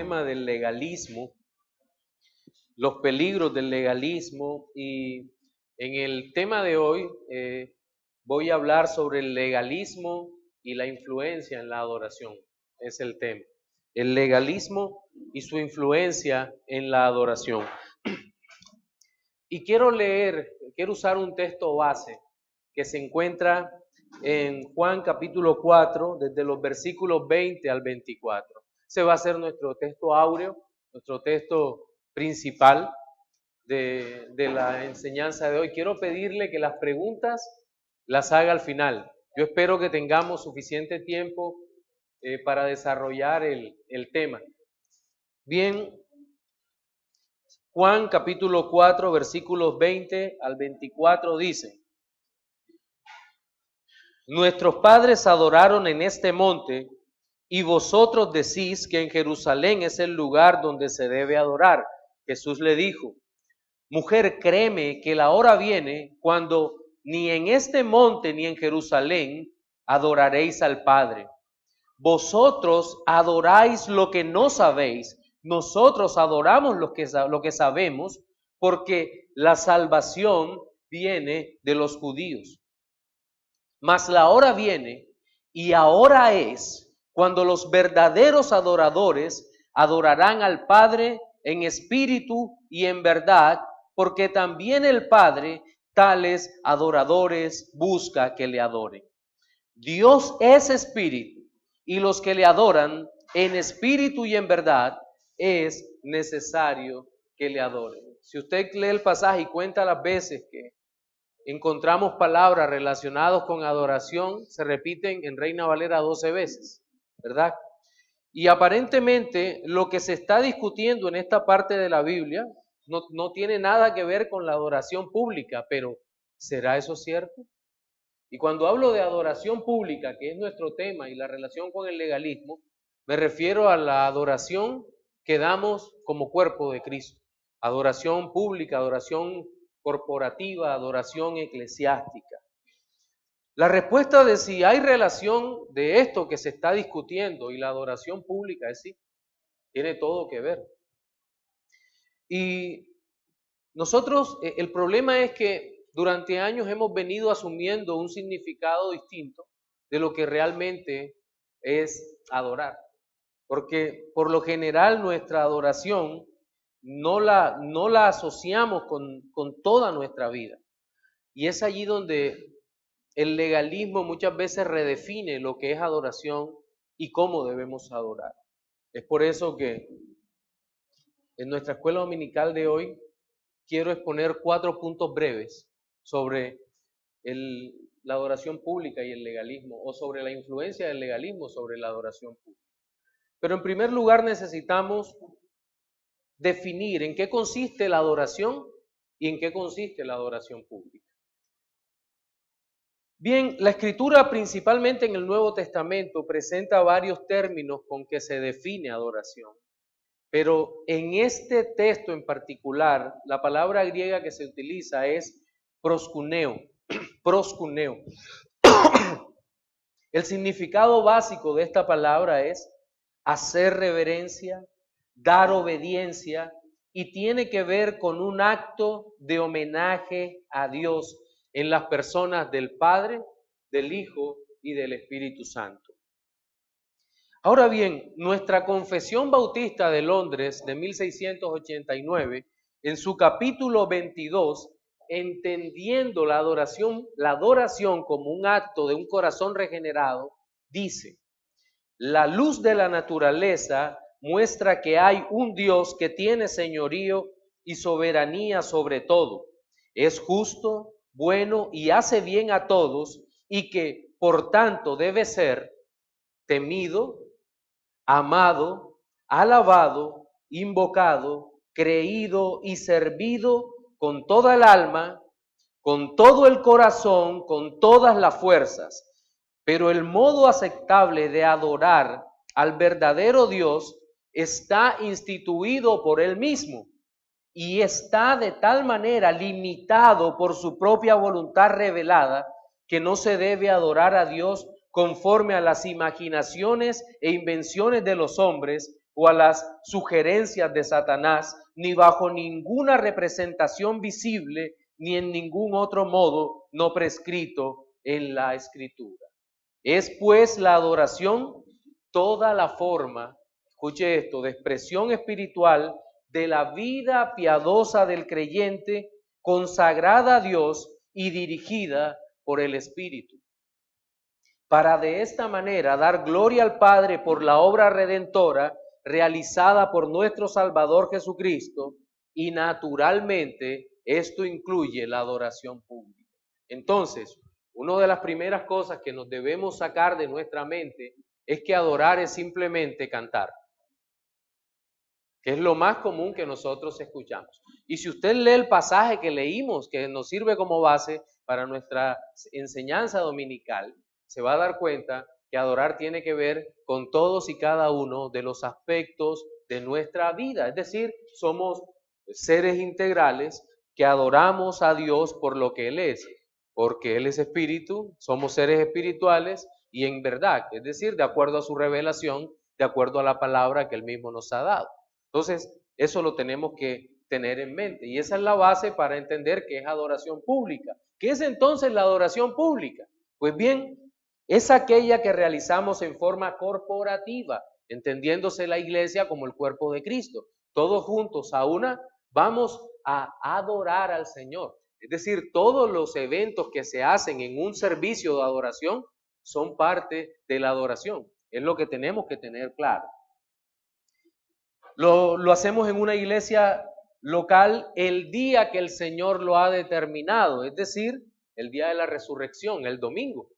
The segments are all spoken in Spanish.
tema del legalismo, los peligros del legalismo, y en el tema de hoy voy a hablar sobre el legalismo y la influencia en la adoración. Es el tema. El legalismo y su influencia en la adoración. Y quiero usar un texto base que se encuentra en Juan capítulo 4, desde los versículos 20 al 24. Ese va a ser nuestro texto áureo, nuestro texto principal de la enseñanza de hoy. Quiero pedirle que las preguntas las haga al final. Yo espero que tengamos suficiente tiempo para desarrollar el tema. Bien, Juan capítulo 4, versículos 20 al 24 dice: Nuestros padres adoraron en este monte, y vosotros decís que en Jerusalén es el lugar donde se debe adorar. Jesús le dijo: Mujer, créeme que la hora viene cuando ni en este monte ni en Jerusalén adoraréis al Padre. Vosotros adoráis lo que no sabéis. Nosotros adoramos lo que sabemos, porque la salvación viene de los judíos. Mas la hora viene, y ahora es, cuando los verdaderos adoradores adorarán al Padre en espíritu y en verdad, porque también el Padre tales adoradores busca que le adoren. Dios es espíritu, y los que le adoran en espíritu y en verdad es necesario que le adoren. Si usted lee el pasaje y cuenta las veces que encontramos palabras relacionadas con adoración, se repiten en Reina Valera 12 veces, ¿verdad? Y aparentemente lo que se está discutiendo en esta parte de la Biblia no tiene nada que ver con la adoración pública, pero ¿será eso cierto? Y cuando hablo de adoración pública, que es nuestro tema y la relación con el legalismo, me refiero a la adoración que damos como cuerpo de Cristo. Adoración pública, adoración corporativa, adoración eclesiástica. La respuesta de si hay relación de esto que se está discutiendo y la adoración pública es sí, tiene todo que ver. Y nosotros, el problema es que durante años hemos venido asumiendo un significado distinto de lo que realmente es adorar. Porque por lo general nuestra adoración no la asociamos con toda nuestra vida. Y es allí donde el legalismo muchas veces redefine lo que es adoración y cómo debemos adorar. Es por eso que en nuestra escuela dominical de hoy quiero exponer 4 puntos breves sobre la adoración pública y el legalismo, o sobre la influencia del legalismo sobre la adoración pública. Pero en primer lugar necesitamos definir en qué consiste la adoración y en qué consiste la adoración pública. Bien, la Escritura, principalmente en el Nuevo Testamento, presenta varios términos con que se define adoración. Pero en este texto en particular, la palabra griega que se utiliza es proskuneo. Proskuneo. El significado básico de esta palabra es hacer reverencia, dar obediencia, y tiene que ver con un acto de homenaje a Dios en las personas del Padre, del Hijo y del Espíritu Santo. Ahora bien, nuestra Confesión Bautista de Londres de 1689, en su capítulo 22, entendiendo la adoración como un acto de un corazón regenerado, dice: la luz de la naturaleza muestra que hay un Dios que tiene señorío y soberanía sobre todo. Es justo, bueno y hace bien a todos, y que por tanto debe ser temido, amado, alabado, invocado, creído y servido con toda el alma, con todo el corazón, con todas las fuerzas. Pero el modo aceptable de adorar al verdadero Dios está instituido por Él mismo y está de tal manera limitado por su propia voluntad revelada que no se debe adorar a Dios conforme a las imaginaciones e invenciones de los hombres, o a las sugerencias de Satanás, ni bajo ninguna representación visible, ni en ningún otro modo no prescrito en la Escritura. Es pues la adoración toda la forma, escuche esto, de expresión espiritual de la vida piadosa del creyente, consagrada a Dios y dirigida por el Espíritu, para de esta manera dar gloria al Padre por la obra redentora realizada por nuestro Salvador Jesucristo, y naturalmente esto incluye la adoración pública. Entonces, una de las primeras cosas que nos debemos sacar de nuestra mente es que adorar es simplemente cantar, que es lo más común que nosotros escuchamos. Y si usted lee el pasaje que leímos, que nos sirve como base para nuestra enseñanza dominical, se va a dar cuenta que adorar tiene que ver con todos y cada uno de los aspectos de nuestra vida. Es decir, somos seres integrales que adoramos a Dios por lo que Él es, porque Él es espíritu, somos seres espirituales y en verdad, es decir, de acuerdo a su revelación, de acuerdo a la palabra que Él mismo nos ha dado. Entonces, eso lo tenemos que tener en mente y esa es la base para entender qué es adoración pública. ¿Qué es entonces la adoración pública? Pues bien, es aquella que realizamos en forma corporativa, entendiéndose la iglesia como el cuerpo de Cristo. Todos juntos a una vamos a adorar al Señor. Es decir, todos los eventos que se hacen en un servicio de adoración son parte de la adoración. Es lo que tenemos que tener claro. Lo hacemos en una iglesia local el día que el Señor lo ha determinado, es decir, el día de la resurrección, el domingo.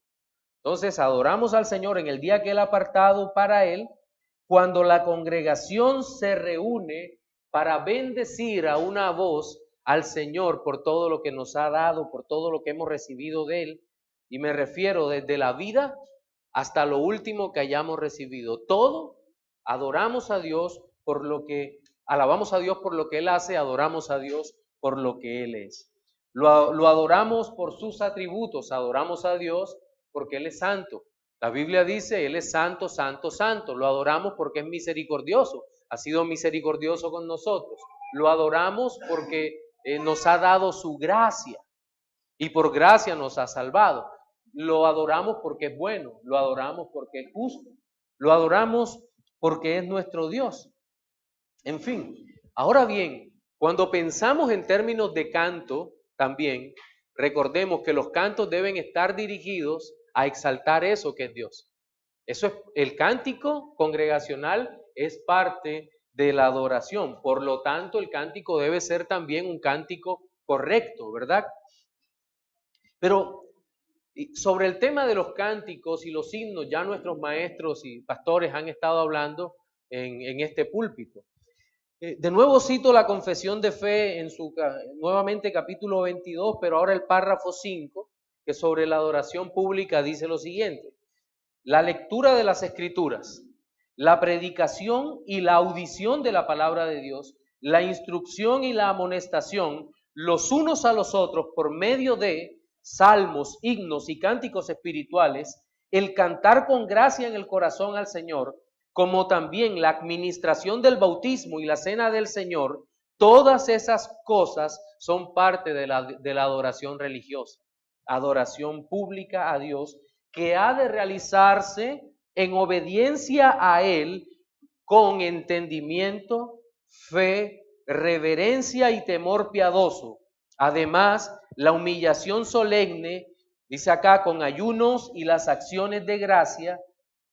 Entonces adoramos al Señor en el día que Él ha apartado para Él, cuando la congregación se reúne para bendecir a una voz al Señor por todo lo que nos ha dado, por todo lo que hemos recibido de Él. Y me refiero desde la vida hasta lo último que hayamos recibido. Todo adoramos a Dios por lo que, alabamos a Dios por lo que Él hace, adoramos a Dios por lo que Él es. Lo adoramos por sus atributos, adoramos a Dios porque Él es santo. La Biblia dice, Él es santo, santo, santo. Lo adoramos porque es misericordioso, ha sido misericordioso con nosotros. Lo adoramos porque nos ha dado su gracia y por gracia nos ha salvado. Lo adoramos porque es bueno, lo adoramos porque es justo, lo adoramos porque es nuestro Dios. En fin, ahora bien, cuando pensamos en términos de canto, también recordemos que los cantos deben estar dirigidos a exaltar eso que es Dios. Eso es, el cántico congregacional es parte de la adoración, por lo tanto el cántico debe ser también un cántico correcto, ¿verdad? Pero sobre el tema de los cánticos y los himnos, ya nuestros maestros y pastores han estado hablando en este púlpito. De nuevo cito la confesión de fe en su, nuevamente capítulo 22, pero ahora el párrafo 5, que sobre la adoración pública dice lo siguiente: la lectura de las Escrituras, la predicación y la audición de la palabra de Dios, la instrucción y la amonestación los unos a los otros por medio de salmos, himnos y cánticos espirituales, el cantar con gracia en el corazón al Señor, como también la administración del bautismo y la cena del Señor, todas esas cosas son parte de la adoración religiosa, adoración pública a Dios, que ha de realizarse en obediencia a Él con entendimiento, fe, reverencia y temor piadoso. Además, la humillación solemne, dice acá, con ayunos y las acciones de gracia,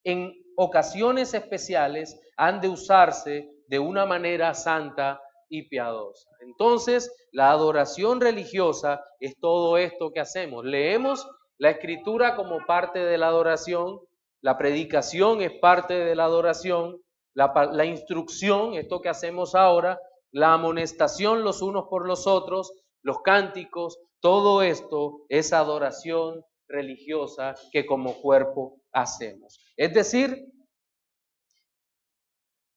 en ocasiones especiales han de usarse de una manera santa y piadosa. Entonces, la adoración religiosa es todo esto que hacemos. Leemos la Escritura como parte de la adoración, la predicación es parte de la adoración, la instrucción, esto que hacemos ahora, la amonestación los unos por los otros, los cánticos, todo esto es adoración religiosa que como cuerpo hacemos. Es decir,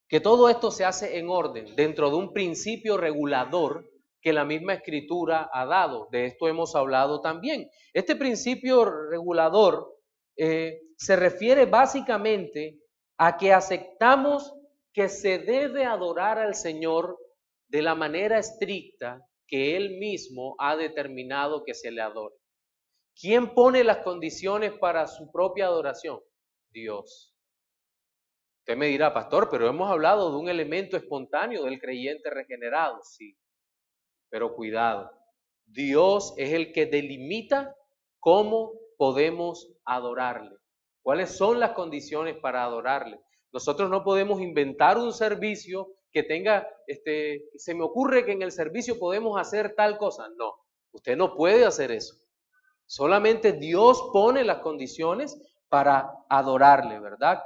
que todo esto se hace en orden, dentro de un principio regulador que la misma Escritura ha dado. De esto hemos hablado también. Este principio regulador se refiere básicamente a que aceptamos que se debe adorar al Señor de la manera estricta que Él mismo ha determinado que se le adore. ¿Quién pone las condiciones para su propia adoración? Dios. Usted me dirá, pastor, pero hemos hablado de un elemento espontáneo del creyente regenerado. Sí, pero cuidado. Dios es el que delimita cómo podemos adorarle. ¿Cuáles son las condiciones para adorarle? Nosotros no podemos inventar un servicio que tenga, se me ocurre que en el servicio podemos hacer tal cosa. No, usted no puede hacer eso. Solamente Dios pone las condiciones para adorarle, ¿verdad?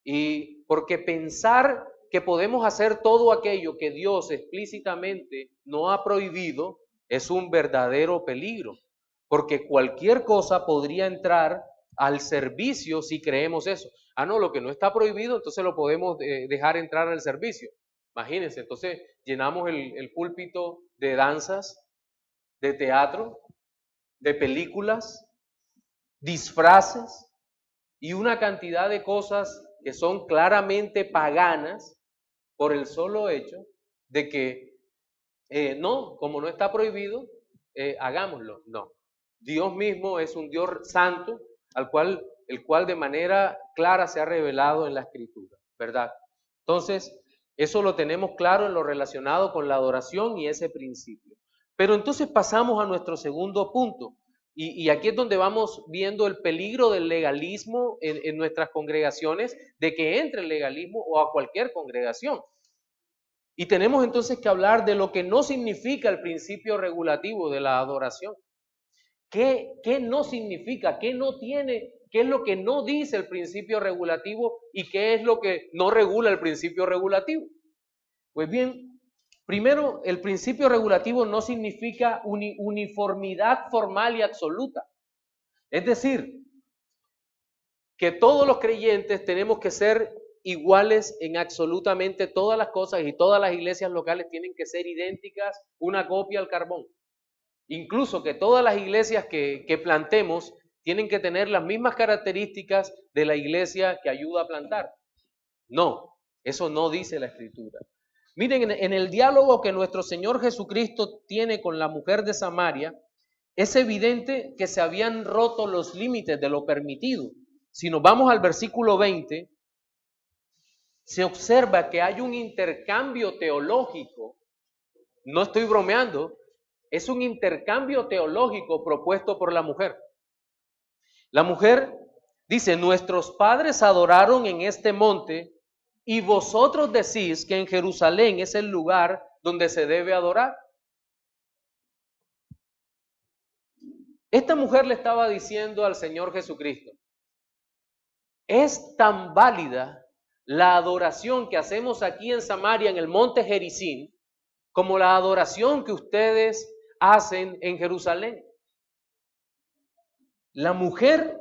Y porque pensar que podemos hacer todo aquello que Dios explícitamente no ha prohibido es un verdadero peligro, porque cualquier cosa podría entrar al servicio si creemos eso. Ah, no, lo que no está prohibido, entonces lo podemos dejar entrar al servicio. Imagínense, entonces llenamos el púlpito de danzas, de teatro, de películas, disfraces y una cantidad de cosas que son claramente paganas por el solo hecho de que no, como no está prohibido, hagámoslo. No. Dios mismo es un Dios santo, el cual de manera clara se ha revelado en la Escritura, ¿verdad? Entonces, eso lo tenemos claro en lo relacionado con la adoración y ese principio. Pero entonces pasamos a nuestro segundo punto. Y aquí es donde vamos viendo el peligro del legalismo en nuestras congregaciones, de que entre el legalismo o a cualquier congregación. Y tenemos entonces que hablar de lo que no significa el principio regulativo de la adoración. ¿Qué no significa? ¿Qué no tiene? ¿Qué es lo que no dice el principio regulativo y qué es lo que no regula el principio regulativo? Pues bien, primero, el principio regulativo no significa uniformidad formal y absoluta. Es decir, que todos los creyentes tenemos que ser iguales en absolutamente todas las cosas y todas las iglesias locales tienen que ser idénticas, una copia al carbón. Incluso que todas las iglesias que plantemos tienen que tener las mismas características de la iglesia que ayuda a plantar. No, eso no dice la Escritura. Miren, en el diálogo que nuestro Señor Jesucristo tiene con la mujer de Samaria, es evidente que se habían roto los límites de lo permitido. Si nos vamos al versículo 20, se observa que hay un intercambio teológico. No estoy bromeando, es un intercambio teológico propuesto por la mujer. La mujer dice, nuestros padres adoraron en este monte y vosotros decís que en Jerusalén es el lugar donde se debe adorar. Esta mujer le estaba diciendo al Señor Jesucristo, es tan válida la adoración que hacemos aquí en Samaria, en el monte Gerizim, como la adoración que ustedes hacen en Jerusalén. La mujer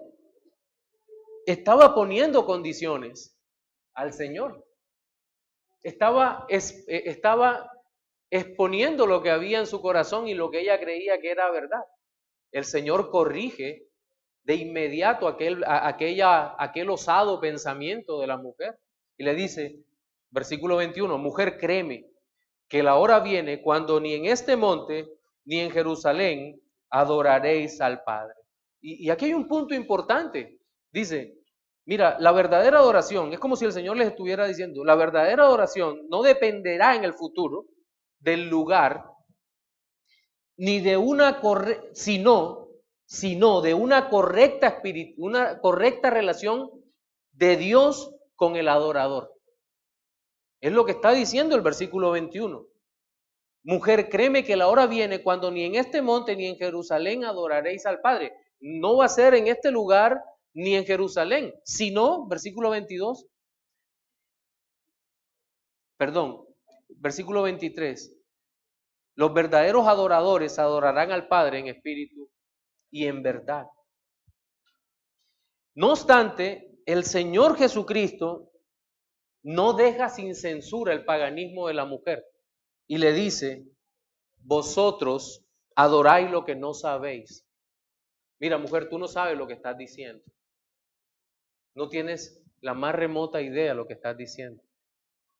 estaba poniendo condiciones al Señor. Estaba exponiendo lo que había en su corazón y lo que ella creía que era verdad. El Señor corrige de inmediato aquel osado pensamiento de la mujer y le dice, versículo 21, mujer, créeme que la hora viene cuando ni en este monte ni en Jerusalén adoraréis al Padre. Y aquí hay un punto importante. Dice, mira, la verdadera adoración, es como si el Señor les estuviera diciendo, la verdadera adoración no dependerá en el futuro del lugar, ni de sino de una correcta relación de Dios con el adorador. Es lo que está diciendo el versículo 21. Mujer, créeme que la hora viene cuando ni en este monte ni en Jerusalén adoraréis al Padre. No va a ser en este lugar ni en Jerusalén, sino, versículo 22, versículo 23. Los verdaderos adoradores adorarán al Padre en espíritu y en verdad. No obstante, el Señor Jesucristo no deja sin censura el paganismo de la mujer y le dice, vosotros adoráis lo que no sabéis. Mira, mujer, tú no sabes lo que estás diciendo. No tienes la más remota idea de lo que estás diciendo.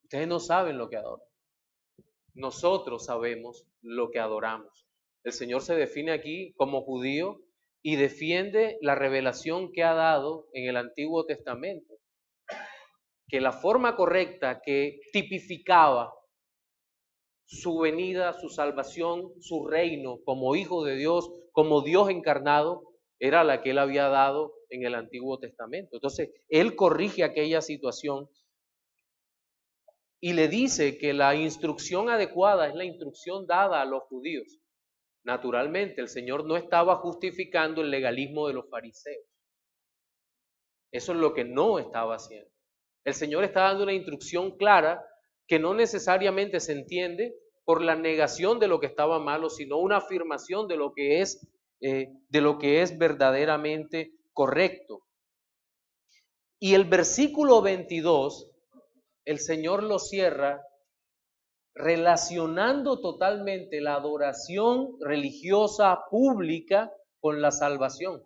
Ustedes no saben lo que adoran. Nosotros sabemos lo que adoramos. El Señor se define aquí como judío y defiende la revelación que ha dado en el Antiguo Testamento, que la forma correcta que tipificaba su venida, su salvación, su reino como hijo de Dios, como Dios encarnado, era la que él había dado en el Antiguo Testamento. Entonces, él corrige aquella situación y le dice que la instrucción adecuada es la instrucción dada a los judíos. Naturalmente, el Señor no estaba justificando el legalismo de los fariseos. Eso es lo que no estaba haciendo. El Señor está dando una instrucción clara que no necesariamente se entiende por la negación de lo que estaba malo, sino una afirmación de lo que es verdaderamente correcto. Y el versículo 22, el Señor lo cierra relacionando totalmente la adoración religiosa pública con la salvación.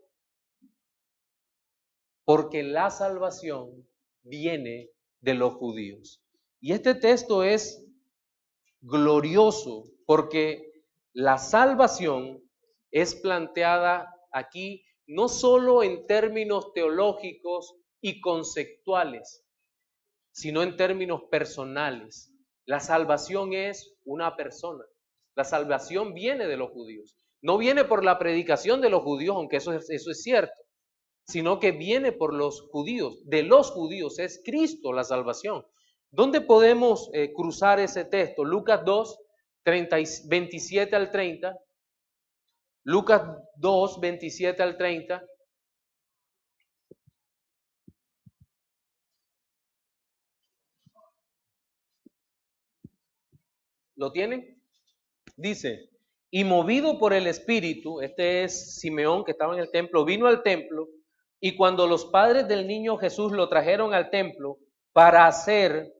Porque la salvación viene de los judíos. Y este texto es glorioso porque la salvación es planteada aquí no solo en términos teológicos y conceptuales, sino en términos personales. La salvación es una persona. La salvación viene de los judíos. No viene por la predicación de los judíos, aunque eso es cierto, sino que viene por los judíos. De los judíos es Cristo la salvación. ¿Dónde podemos cruzar ese texto? Lucas 2, 27 al 30. Lucas 2, 27 al 30. ¿Lo tienen? Dice, y movido por el Espíritu, este es Simeón que estaba en el templo, vino al templo, y cuando los padres del niño Jesús lo trajeron al templo para hacer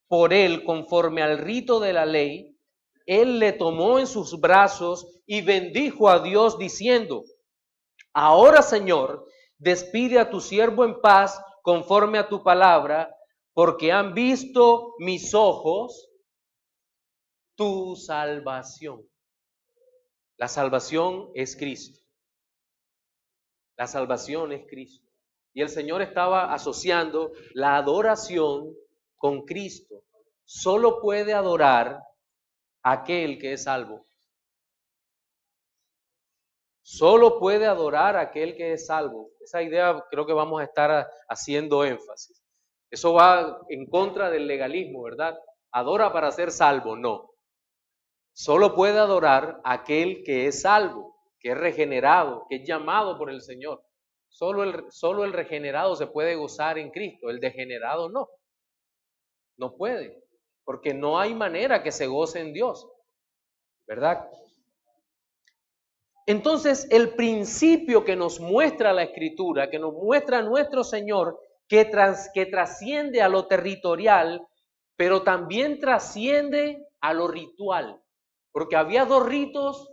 por él conforme al rito de la ley, él le tomó en sus brazos y bendijo a Dios diciendo, ahora Señor, despide a tu siervo en paz conforme a tu palabra, porque han visto mis ojos tu salvación. La salvación es Cristo. La salvación es Cristo. Y el Señor estaba asociando la adoración con Cristo. Solo puede adorar aquel que es salvo. Solo puede adorar aquel que es salvo. Esa idea creo que vamos a estar haciendo énfasis. Eso va en contra del legalismo, ¿verdad? Adora para ser salvo, no. Solo puede adorar aquel que es salvo, que es regenerado, que es llamado por el Señor. Solo el regenerado se puede gozar en Cristo, el degenerado no. No puede, porque no hay manera que se goce en Dios, ¿verdad? Entonces, el principio que nos muestra la Escritura, que nos muestra nuestro Señor, que trasciende a lo territorial, pero también trasciende a lo ritual, porque había dos ritos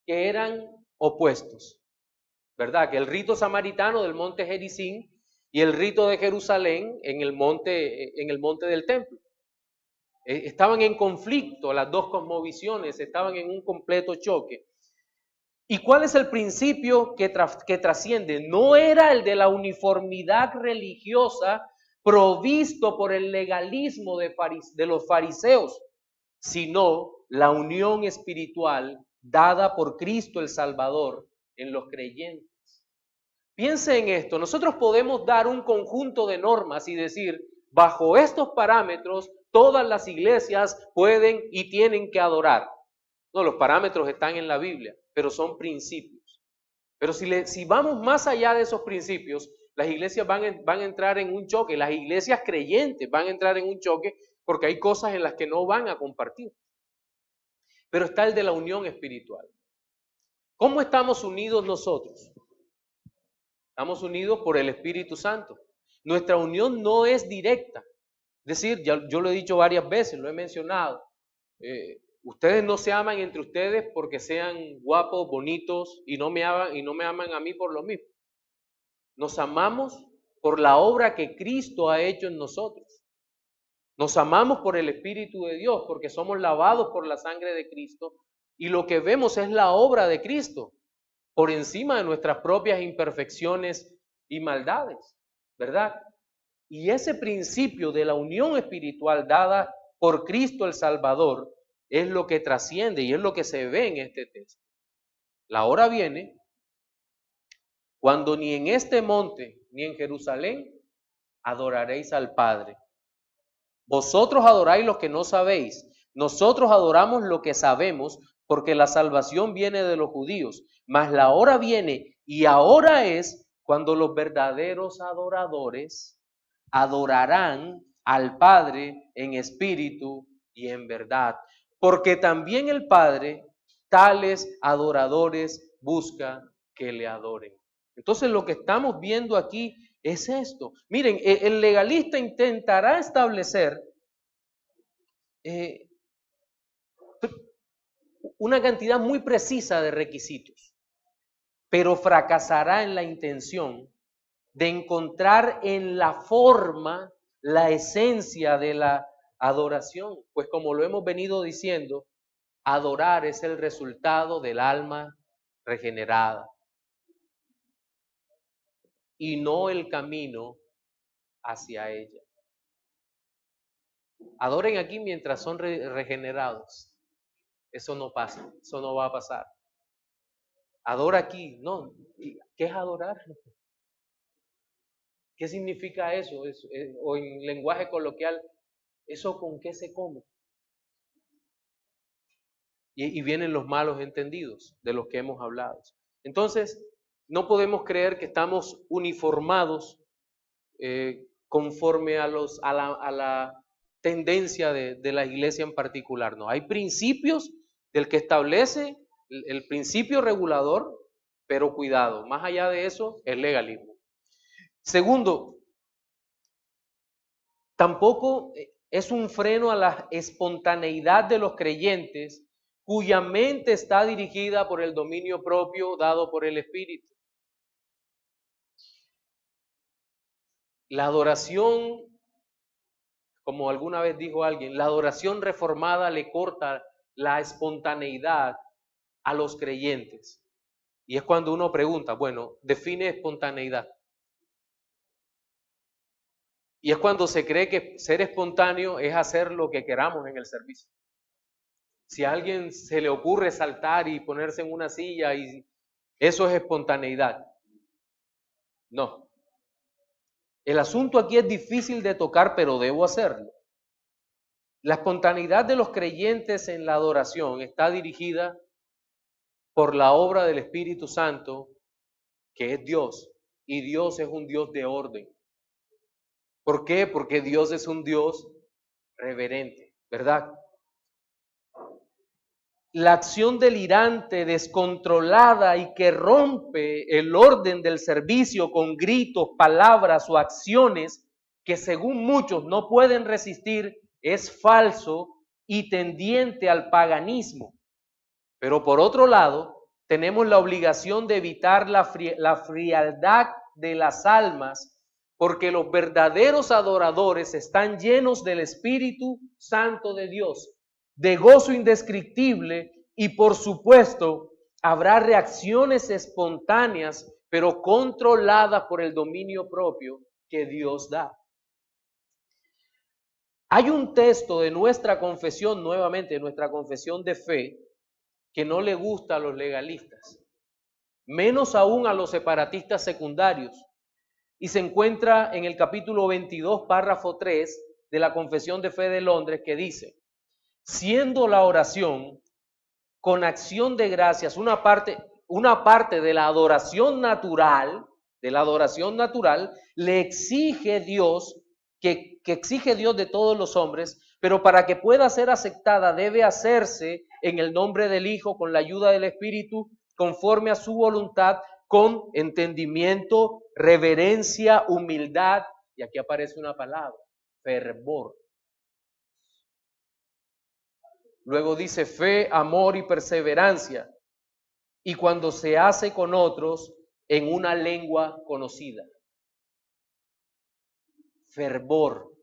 que eran opuestos, ¿verdad? Que el rito samaritano del monte Gerizim y el rito de Jerusalén en el monte del templo. Estaban en conflicto, las dos cosmovisiones estaban en un completo choque. ¿Y cuál es el principio que trasciende? No era el de la uniformidad religiosa provisto por el legalismo de los fariseos, sino la unión espiritual dada por Cristo el Salvador en los creyentes. Piense en esto, nosotros podemos dar un conjunto de normas y decir, bajo estos parámetros, todas las iglesias pueden y tienen que adorar. No, los parámetros están en la Biblia, pero son principios. Pero si vamos más allá de esos principios, las iglesias van a entrar en un choque, las iglesias creyentes van a entrar en un choque porque hay cosas en las que no van a compartir. Pero está el de la unión espiritual. ¿Cómo estamos unidos nosotros? Estamos unidos por el Espíritu Santo. Nuestra unión no es directa. Es decir, yo lo he dicho varias veces, lo he mencionado. Ustedes no se aman entre ustedes porque sean guapos, bonitos y no me aman a mí por lo mismo. Nos amamos por la obra que Cristo ha hecho en nosotros. Nos amamos por el Espíritu de Dios, porque somos lavados por la sangre de Cristo y lo que vemos es la obra de Cristo por encima de nuestras propias imperfecciones y maldades, ¿verdad? Y ese principio de la unión espiritual dada por Cristo el Salvador es lo que trasciende y es lo que se ve en este texto. La hora viene cuando ni en este monte ni en Jerusalén adoraréis al Padre. Vosotros adoráis lo que no sabéis, nosotros adoramos lo que sabemos, porque la salvación viene de los judíos, mas la hora viene y ahora es cuando los verdaderos adoradores adorarán al Padre en espíritu y en verdad, porque también el Padre tales adoradores busca que le adoren. Entonces lo que estamos viendo aquí es esto. Miren, el legalista intentará establecer una cantidad muy precisa de requisitos, pero fracasará en la intención de encontrar en la forma la esencia de la adoración. Pues como lo hemos venido diciendo, adorar es el resultado del alma regenerada y no el camino hacia ella. Adoren aquí mientras son regenerados. Eso no pasa, eso no va a pasar. Adora aquí, no. ¿Qué es adorar? ¿Qué significa eso? O en lenguaje coloquial, ¿eso con qué se come? Y vienen los malos entendidos de los que hemos hablado. Entonces, no podemos creer que estamos uniformados conforme a la tendencia de la iglesia en particular. No, hay principios del que establece el principio regulador, pero cuidado, más allá de eso es legalismo. Segundo, tampoco es un freno a la espontaneidad de los creyentes cuya mente está dirigida por el dominio propio dado por el Espíritu. La adoración, como alguna vez dijo alguien, la adoración reformada le corta la espontaneidad a los creyentes. Y es cuando uno pregunta, bueno, define espontaneidad. Y es cuando se cree que ser espontáneo es hacer lo que queramos en el servicio. Si a alguien se le ocurre saltar y ponerse en una silla, y eso es espontaneidad. No. El asunto aquí es difícil de tocar, pero debo hacerlo. La espontaneidad de los creyentes en la adoración está dirigida por la obra del Espíritu Santo, que es Dios, y Dios es un Dios de orden. ¿Por qué? Porque Dios es un Dios reverente, ¿verdad? La acción delirante, descontrolada y que rompe el orden del servicio con gritos, palabras o acciones que según muchos no pueden resistir, es falso y tendiente al paganismo. Pero por otro lado, tenemos la obligación de evitar la frialdad de las almas, porque los verdaderos adoradores están llenos del Espíritu Santo de Dios, de gozo indescriptible, y por supuesto habrá reacciones espontáneas, pero controladas por el dominio propio que Dios da. Hay un texto de nuestra confesión, nuevamente, de nuestra confesión de fe, que no le gusta a los legalistas, menos aún a los separatistas secundarios, y se encuentra en el capítulo 22, párrafo 3 de la Confesión de Fe de Londres, que dice: siendo la oración con acción de gracias una parte de la adoración natural, le exige Dios, que exige Dios de todos los hombres, pero para que pueda ser aceptada debe hacerse en el nombre del Hijo, con la ayuda del Espíritu, conforme a su voluntad, con entendimiento, reverencia, humildad, y aquí aparece una palabra, fervor. Luego dice fe, amor y perseverancia, y cuando se hace con otros en una lengua conocida. Fervor.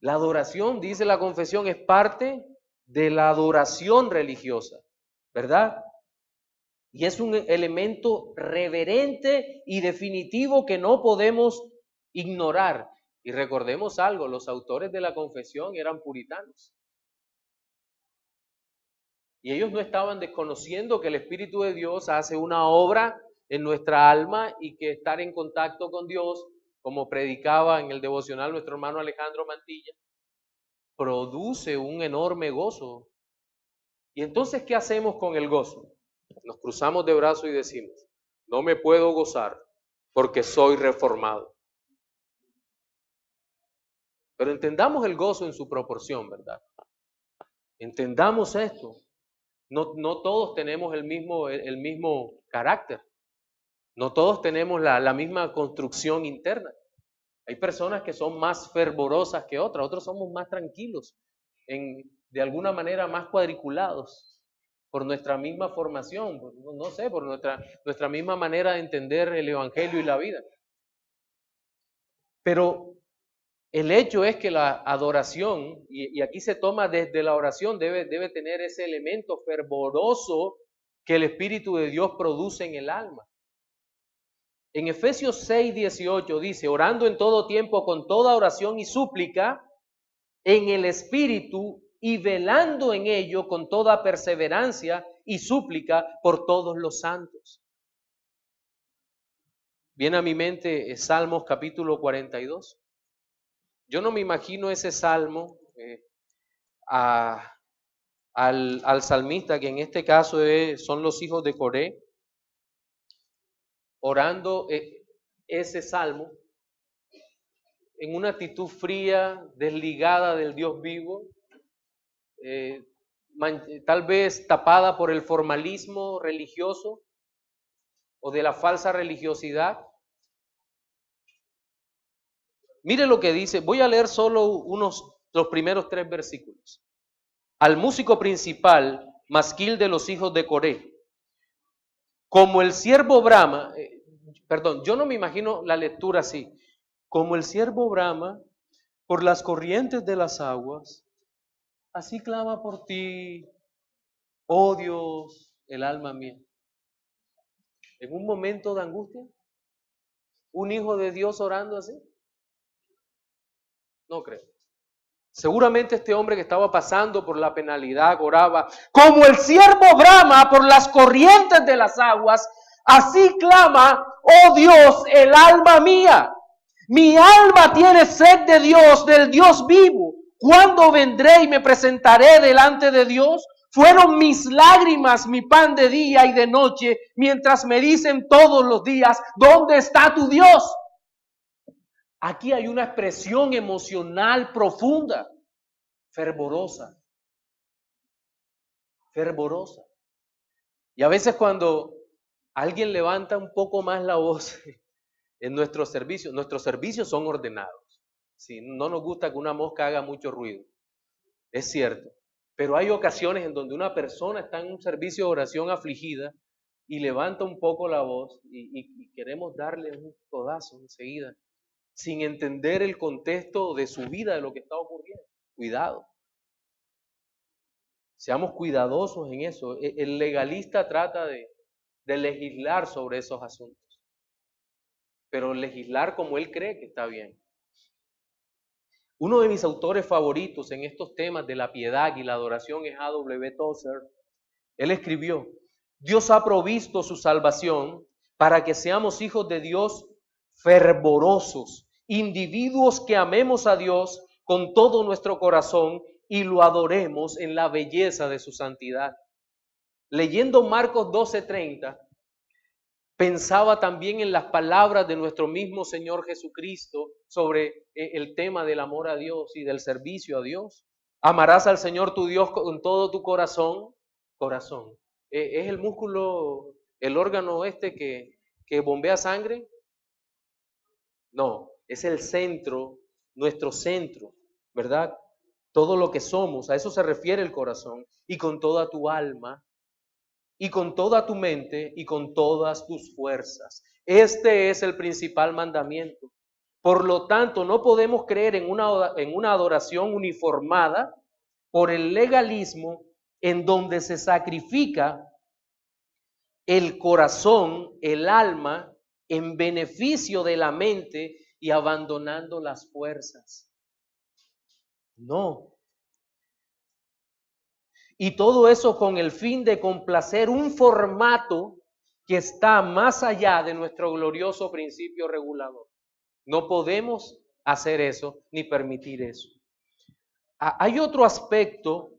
La adoración, dice la confesión, es parte de la adoración religiosa, ¿verdad? Y es un elemento reverente y definitivo que no podemos ignorar. Y recordemos algo, los autores de la confesión eran puritanos. Y ellos no estaban desconociendo que el Espíritu de Dios hace una obra en nuestra alma y que estar en contacto con Dios, como predicaba en el devocional nuestro hermano Alejandro Mantilla, produce un enorme gozo. Y entonces, ¿qué hacemos con el gozo? Nos cruzamos de brazos y decimos, no me puedo gozar porque soy reformado. Pero entendamos el gozo en su proporción, ¿verdad? Entendamos esto. No todos tenemos el mismo carácter. No todos tenemos la misma construcción interna. Hay personas que son más fervorosas que otras, otros somos más tranquilos, de alguna manera más cuadriculados por nuestra misma formación, no sé, por nuestra misma manera de entender el Evangelio y la vida. Pero el hecho es que la adoración, y aquí se toma desde la oración, debe tener ese elemento fervoroso que el Espíritu de Dios produce en el alma. En Efesios 6:18 dice, orando en todo tiempo con toda oración y súplica en el Espíritu y velando en ello con toda perseverancia y súplica por todos los santos. Viene a mi mente Salmos capítulo 42. Yo no me imagino ese salmo al salmista, que en este caso son los hijos de Coré, orando ese salmo en una actitud fría, desligada del Dios vivo, tal vez tapada por el formalismo religioso o de la falsa religiosidad. Mire lo que dice, voy a leer solo los primeros 3 versículos. Al músico principal, masquil de los hijos de Coré, como el siervo brama, yo no me imagino la lectura así, como el siervo brama por las corrientes de las aguas, así clama por ti, oh Dios, el alma mía. En un momento de angustia, un hijo de Dios orando así, no creo. Seguramente este hombre que estaba pasando por la penalidad oraba, como el siervo brama por las corrientes de las aguas, así clama, oh Dios, el alma mía. Mi alma tiene sed de Dios, del Dios vivo. ¿Cuándo vendré y me presentaré delante de Dios? Fueron mis lágrimas mi pan de día y de noche, mientras me dicen todos los días, ¿dónde está tu Dios? Aquí hay una expresión emocional profunda, fervorosa. Y a veces cuando alguien levanta un poco más la voz en nuestros servicios son ordenados. Sí, no nos gusta que una mosca haga mucho ruido, es cierto. Pero hay ocasiones en donde una persona está en un servicio de oración afligida y levanta un poco la voz y queremos darle un codazo enseguida, sin entender el contexto de su vida, de lo que está ocurriendo. Cuidado. Seamos cuidadosos en eso. El legalista trata de legislar sobre esos asuntos, pero legislar como él cree que está bien. Uno de mis autores favoritos en estos temas de la piedad y la adoración es A.W. Tozer. Él escribió, Dios ha provisto su salvación para que seamos hijos de Dios fervorosos, individuos que amemos a Dios con todo nuestro corazón y lo adoremos en la belleza de su santidad. Leyendo Marcos 12:30, pensaba también en las palabras de nuestro mismo Señor Jesucristo sobre el tema del amor a Dios y del servicio a Dios. Amarás al Señor tu Dios con todo tu corazón. Es el músculo, el órgano que bombea sangre. No, es el centro, nuestro centro, ¿verdad? Todo lo que somos, a eso se refiere el corazón. Y con toda tu alma, y con toda tu mente, y con todas tus fuerzas. Este es el principal mandamiento. Por lo tanto, no podemos creer en una adoración uniformada por el legalismo en donde se sacrifica el corazón, el alma, en beneficio de la mente y abandonando las fuerzas. No. Y todo eso con el fin de complacer un formato que está más allá de nuestro glorioso principio regulador. No podemos hacer eso ni permitir eso. Hay otro aspecto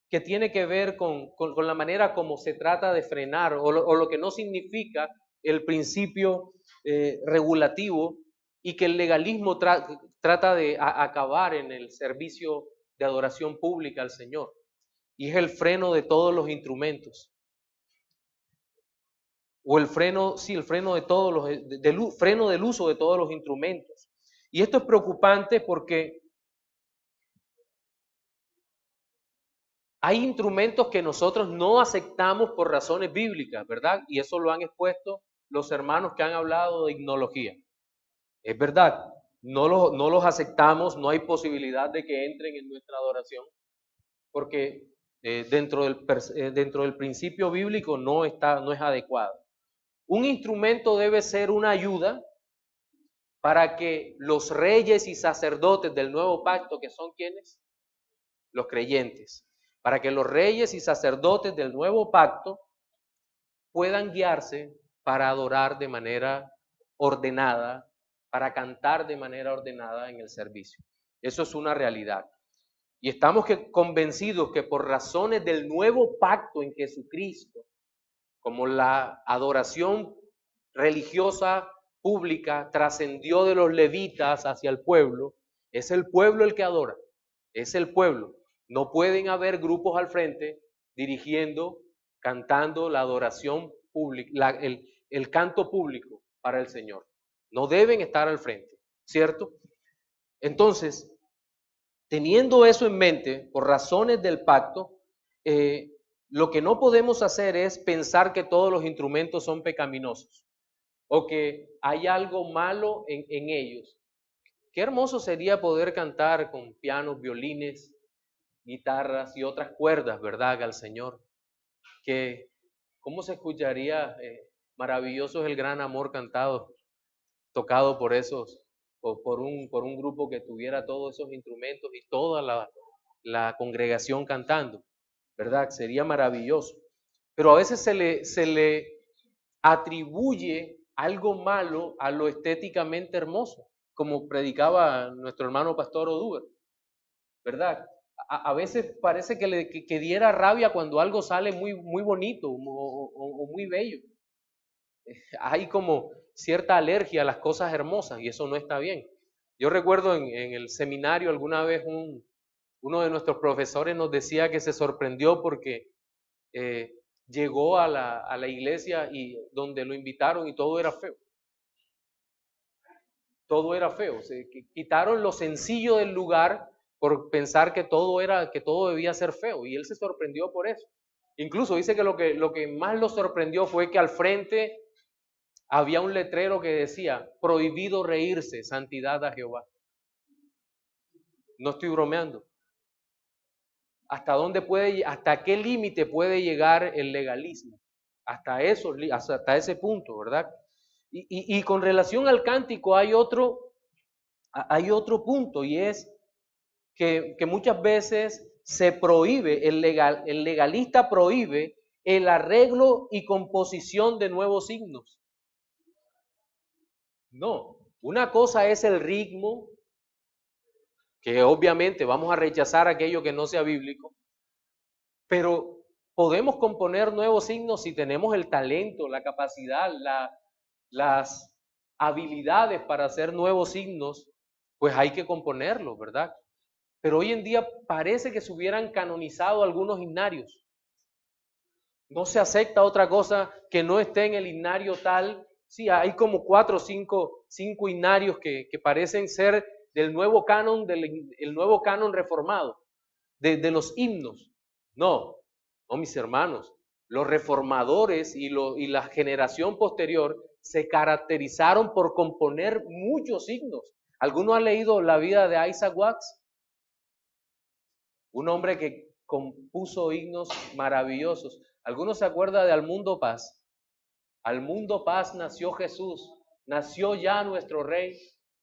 que tiene que ver con la manera como se trata de frenar o lo que no significa el principio regulativo y que el legalismo trata de acabar en el servicio de adoración pública al Señor. Y es el freno de todos los instrumentos. O el freno de todos los, freno del uso de todos los instrumentos. Y esto es preocupante porque hay instrumentos que nosotros no aceptamos por razones bíblicas, ¿verdad? Y eso lo han expuesto los hermanos que han hablado de himnología. Es verdad, no los aceptamos, no hay posibilidad de que entren en nuestra adoración, porque dentro del principio bíblico no es adecuado. Un instrumento debe ser una ayuda para que los reyes y sacerdotes del nuevo pacto, que son ¿quiénes? Los creyentes, para que los reyes y sacerdotes del nuevo pacto puedan guiarse para adorar de manera ordenada, para cantar de manera ordenada en el servicio. Eso es una realidad. Y estamos convencidos que por razones del nuevo pacto en Jesucristo, como la adoración religiosa pública trascendió de los levitas hacia el pueblo, es el pueblo el que adora, es el pueblo. No pueden haber grupos al frente dirigiendo, cantando la adoración pública, el canto público para el Señor. No deben estar al frente, ¿cierto? Entonces, teniendo eso en mente, por razones del pacto, lo que no podemos hacer es pensar que todos los instrumentos son pecaminosos o que hay algo malo en ellos. Qué hermoso sería poder cantar con pianos, violines, guitarras y otras cuerdas, ¿verdad? Al Señor. Que, ¿cómo se escucharía? Maravilloso es el gran amor cantado, tocado por un grupo que tuviera todos esos instrumentos y toda la congregación cantando, ¿verdad? Sería maravilloso. Pero a veces se le atribuye algo malo a lo estéticamente hermoso, como predicaba nuestro hermano pastor Oduber, ¿verdad? A veces parece que diera rabia cuando algo sale muy, muy bonito o muy bello. Hay como cierta alergia a las cosas hermosas y eso no está bien. Yo recuerdo en el seminario alguna vez uno de nuestros profesores nos decía que se sorprendió porque llegó a la iglesia y donde lo invitaron y todo era feo. Todo era feo. Se quitaron lo sencillo del lugar por pensar que todo debía ser feo y él se sorprendió por eso. Incluso dice que lo que más lo sorprendió fue que al frente había un letrero que decía, prohibido reírse, santidad a Jehová. No estoy bromeando. ¿Hasta qué límite puede llegar el legalismo? Hasta ese punto, ¿verdad? Y con relación al cántico hay otro punto y es que muchas veces se prohíbe, el legalista prohíbe el arreglo y composición de nuevos himnos. No, una cosa es el ritmo, que obviamente vamos a rechazar aquello que no sea bíblico, pero podemos componer nuevos himnos si tenemos el talento, la capacidad, las habilidades para hacer nuevos himnos, pues hay que componerlos, ¿verdad? Pero hoy en día parece que se hubieran canonizado algunos himnarios. No se acepta otra cosa que no esté en el himnario tal. Sí, hay como 4 o 5 himnarios que parecen ser del nuevo canon, el nuevo canon reformado, de los himnos. No, mis hermanos, los reformadores y la generación posterior se caracterizaron por componer muchos himnos. ¿Alguno ha leído la vida de Isaac Watts? Un hombre que compuso himnos maravillosos. ¿Alguno se acuerda de Al Mundo Paz? Al mundo paz nació Jesús, nació ya nuestro Rey.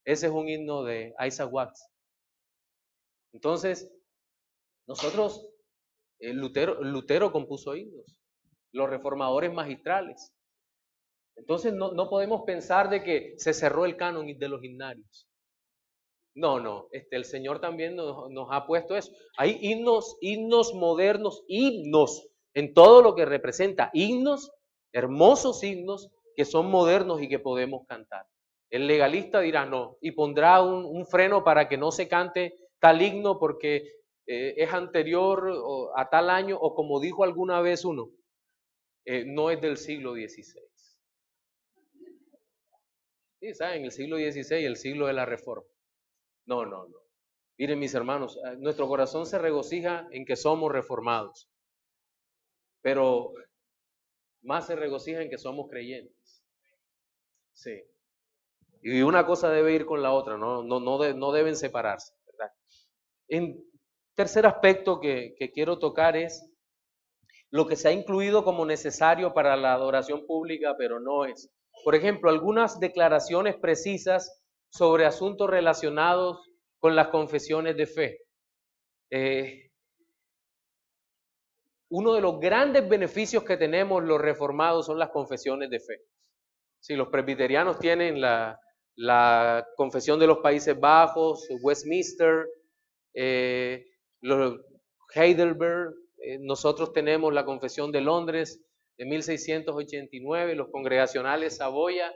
Ese es un himno de Isaac Watts. Entonces, nosotros, Lutero compuso himnos, los reformadores magistrales. Entonces no podemos pensar de que se cerró el canon de los himnarios. No, el Señor también nos ha puesto eso. Hay himnos modernos, himnos en todo lo que representa, himnos, hermosos himnos que son modernos y que podemos cantar. El legalista dirá no y pondrá un freno para que no se cante tal himno porque es anterior a tal año o como dijo alguna vez uno, no es del siglo XVI. Sí, ¿saben? El siglo XVI, el siglo de la Reforma. No. Miren mis hermanos, nuestro corazón se regocija en que somos reformados, pero más se regocija en que somos creyentes. Sí. Y una cosa debe ir con la otra, no deben separarse, ¿verdad? En tercer aspecto que quiero tocar es lo que se ha incluido como necesario para la adoración pública, pero no es. Por ejemplo, algunas declaraciones precisas sobre asuntos relacionados con las confesiones de fe. Uno de los grandes beneficios que tenemos los reformados son las confesiones de fe. Si los presbiterianos tienen la confesión de los Países Bajos, Westminster, Heidelberg, nosotros tenemos la confesión de Londres de 1689, los congregacionales Saboya,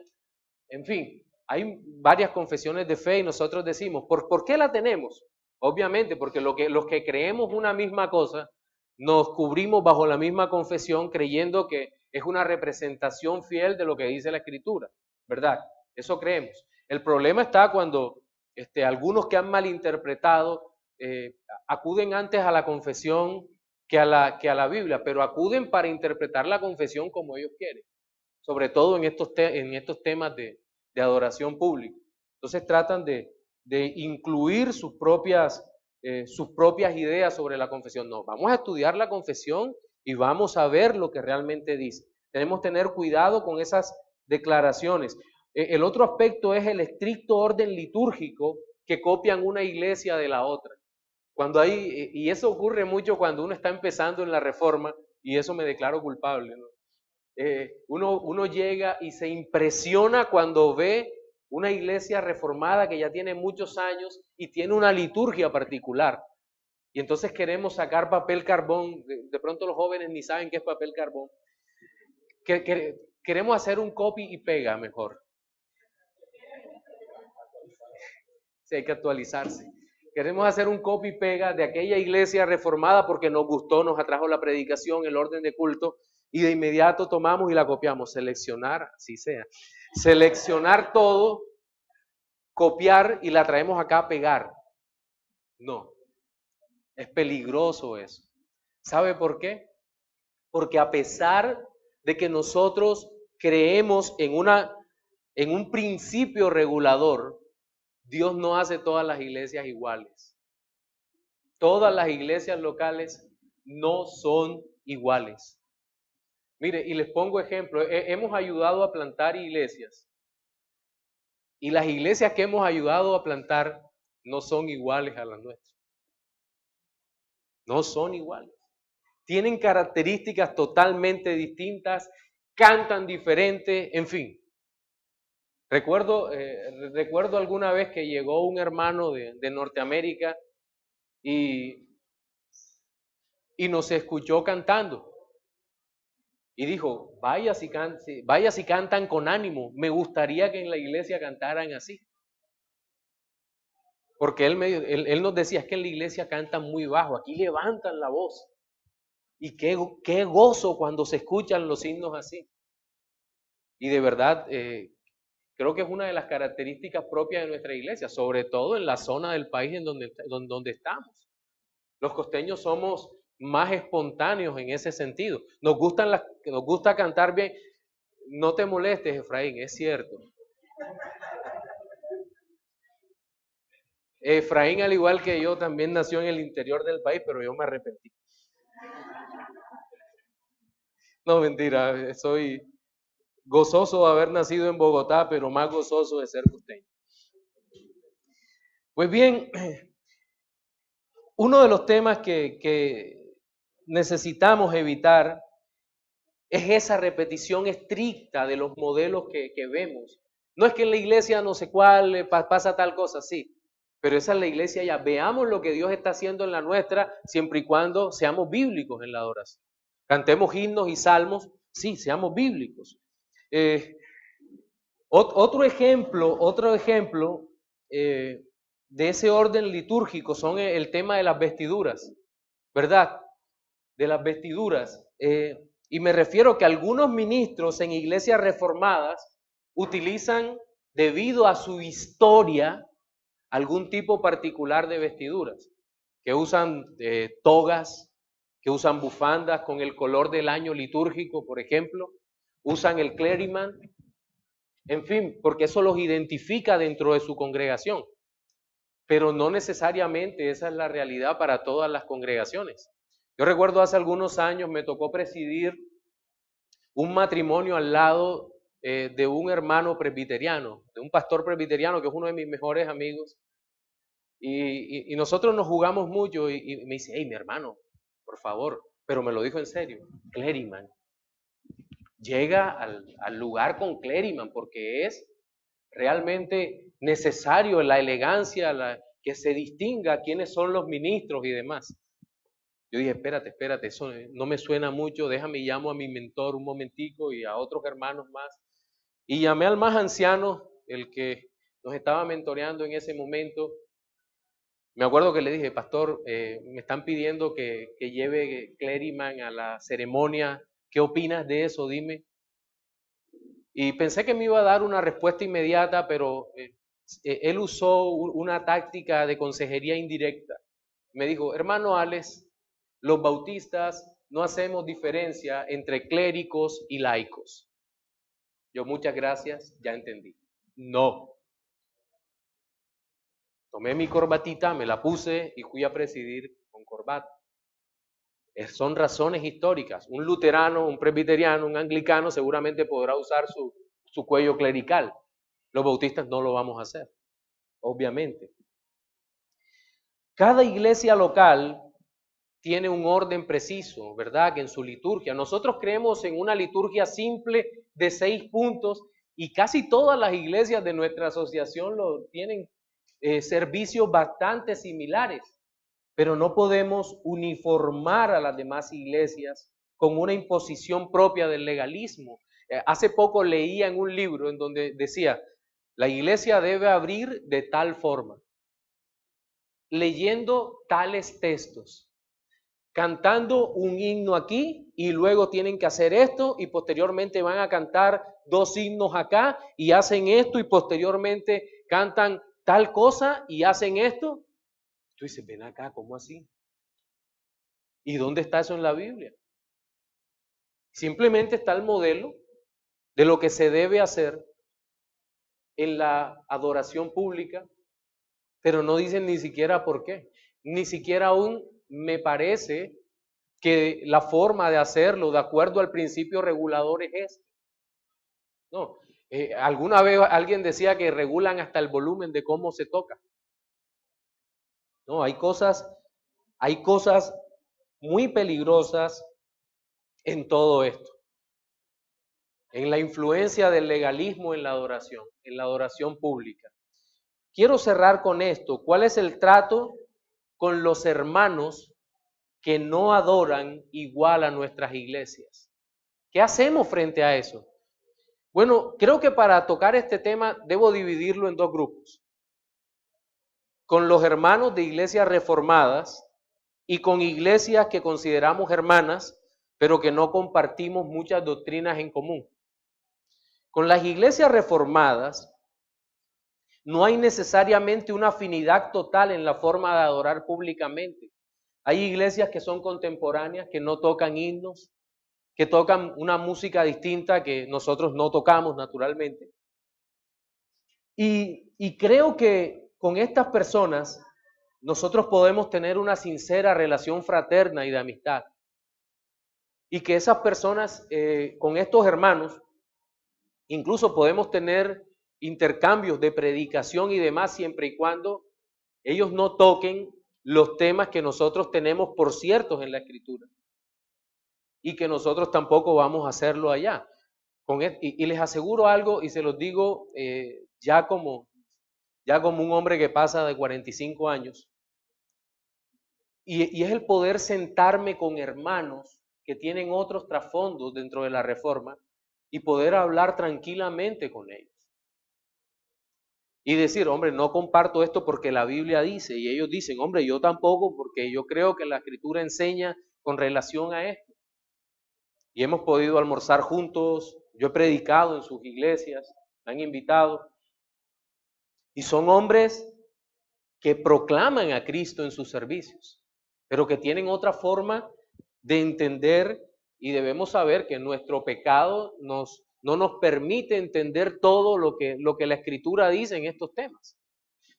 en fin, hay varias confesiones de fe y nosotros decimos, ¿por qué la tenemos? Obviamente, porque los que creemos una misma cosa, nos cubrimos bajo la misma confesión creyendo que es una representación fiel de lo que dice la Escritura, ¿verdad? Eso creemos. El problema está cuando algunos que han malinterpretado acuden antes a la confesión que a la Biblia, pero acuden para interpretar la confesión como ellos quieren, sobre todo en estos temas de adoración pública. Entonces tratan de incluir sus propias ideas sobre la confesión. No, vamos a estudiar la confesión y vamos a ver lo que realmente dice. Tenemos que tener cuidado con esas declaraciones. El otro aspecto es el estricto orden litúrgico que copian una iglesia de la otra. Y eso ocurre mucho cuando uno está empezando en la reforma, y eso me declaro culpable, ¿no? Uno llega y se impresiona cuando ve una iglesia reformada que ya tiene muchos años y tiene una liturgia particular. Y entonces queremos sacar papel carbón. De pronto los jóvenes ni saben qué es papel carbón. Queremos hacer un copy y pega mejor. Sí, hay que actualizarse. Queremos hacer un copy y pega de aquella iglesia reformada porque nos gustó, nos atrajo la predicación, el orden de culto, y de inmediato tomamos y la copiamos. Seleccionar, así sea. Seleccionar todo, copiar y la traemos acá a pegar. No, es peligroso eso. ¿Sabe por qué? Porque a pesar de que nosotros creemos en un principio regulador, Dios no hace todas las iglesias iguales. Todas las iglesias locales no son iguales. Mire, y les pongo ejemplo, hemos ayudado a plantar iglesias. Y las iglesias que hemos ayudado a plantar no son iguales a las nuestras. No son iguales. Tienen características totalmente distintas, cantan diferente, en fin. Recuerdo alguna vez que llegó un hermano de Norteamérica y nos escuchó cantando. Y dijo, vaya si cantan con ánimo, me gustaría que en la iglesia cantaran así. Porque él nos decía, es que en la iglesia cantan muy bajo, aquí levantan la voz. Y qué gozo cuando se escuchan los himnos así. Y de verdad, creo que es una de las características propias de nuestra iglesia, sobre todo en la zona del país en donde estamos. Los costeños somos más espontáneos en ese sentido. Nos gusta cantar bien. No te molestes, Efraín, es cierto. Efraín, al igual que yo, también nació en el interior del país, pero yo me arrepentí. No, mentira, soy gozoso de haber nacido en Bogotá, pero más gozoso de ser costeño. Pues bien, uno de los temas que necesitamos evitar es esa repetición estricta de los modelos que vemos. No es que en la iglesia no sé cuál pasa tal cosa, sí, pero esa es la iglesia ya. Veamos lo que Dios está haciendo en la nuestra, siempre y cuando seamos bíblicos en la adoración. Cantemos himnos y salmos, sí, seamos bíblicos. Otro ejemplo de ese orden litúrgico son el tema de las vestiduras, ¿verdad? De las vestiduras. Y me refiero que algunos ministros en iglesias reformadas utilizan, debido a su historia, algún tipo particular de vestiduras, que usan togas, que usan bufandas con el color del año litúrgico, por ejemplo, usan el clériman, en fin, porque eso los identifica dentro de su congregación, pero no necesariamente esa es la realidad para todas las congregaciones. Yo recuerdo hace algunos años me tocó presidir un matrimonio al lado de un hermano presbiteriano, de un pastor presbiteriano que es uno de mis mejores amigos. Y nosotros nos jugamos mucho y me dice, hey, mi hermano, por favor, pero me lo dijo en serio, clériman. Llega al lugar con clériman porque es realmente necesario la elegancia, que se distinga quiénes son los ministros y demás. Yo dije, espérate, eso no me suena mucho, déjame llamo a mi mentor un momentico y a otros hermanos más. Y llamé al más anciano, el que nos estaba mentoreando en ese momento. Me acuerdo que le dije, pastor, me están pidiendo que lleve clériman a la ceremonia, ¿qué opinas de eso? Dime. Y pensé que me iba a dar una respuesta inmediata, pero él usó una táctica de consejería indirecta. Me dijo, hermano Alex, los bautistas no hacemos diferencia entre clérigos y laicos. Yo, muchas gracias, ya entendí. No. Tomé mi corbatita, me la puse y fui a presidir con corbata. Son razones históricas. Un luterano, un presbiteriano, un anglicano seguramente podrá usar su cuello clerical. Los bautistas no lo vamos a hacer, obviamente. Cada iglesia local tiene un orden preciso, ¿verdad? Que en su liturgia. Nosotros creemos en una liturgia simple de 6 puntos y casi todas las iglesias de nuestra asociación lo tienen servicios bastante similares, pero no podemos uniformar a las demás iglesias con una imposición propia del legalismo. Hace poco leía en un libro en donde decía, la iglesia debe abrir de tal forma, leyendo tales textos, cantando un himno aquí y luego tienen que hacer esto y posteriormente van a cantar 2 himnos acá y hacen esto y posteriormente cantan tal cosa y hacen esto. Tú dices, ven acá, ¿cómo así? ¿Y dónde está eso en la Biblia? Simplemente está el modelo de lo que se debe hacer en la adoración pública, pero no dicen ni siquiera por qué. Ni siquiera aún me parece que la forma de hacerlo de acuerdo al principio regulador es este. No, alguna vez alguien decía que regulan hasta el volumen de cómo se toca. No, hay cosas muy peligrosas en todo esto. En la influencia del legalismo en la adoración pública. Quiero cerrar con esto. ¿Cuál es el trato con los hermanos que no adoran igual a nuestras iglesias? ¿Qué hacemos frente a eso? Bueno, creo que para tocar este tema debo dividirlo en 2 grupos. Con los hermanos de iglesias reformadas y con iglesias que consideramos hermanas, pero que no compartimos muchas doctrinas en común. Con las iglesias reformadas no hay necesariamente una afinidad total en la forma de adorar públicamente. Hay iglesias que son contemporáneas, que no tocan himnos, que tocan una música distinta que nosotros no tocamos naturalmente. Y creo que con estas personas nosotros podemos tener una sincera relación fraterna y de amistad. Y que esas personas, con estos hermanos, incluso podemos tener intercambios de predicación y demás, siempre y cuando ellos no toquen los temas que nosotros tenemos por ciertos en la Escritura. Y que nosotros tampoco vamos a hacerlo allá. Y les aseguro algo, y se los digo ya como un hombre que pasa de 45 años, y es el poder sentarme con hermanos que tienen otros trasfondos dentro de la Reforma y poder hablar tranquilamente con ellos. Y decir, hombre, no comparto esto porque la Biblia dice, y ellos dicen, hombre, yo tampoco porque yo creo que la Escritura enseña con relación a esto. Y hemos podido almorzar juntos, yo he predicado en sus iglesias, me han invitado. Y son hombres que proclaman a Cristo en sus servicios, pero que tienen otra forma de entender, y debemos saber que nuestro pecado no nos permite entender todo lo que la Escritura dice en estos temas.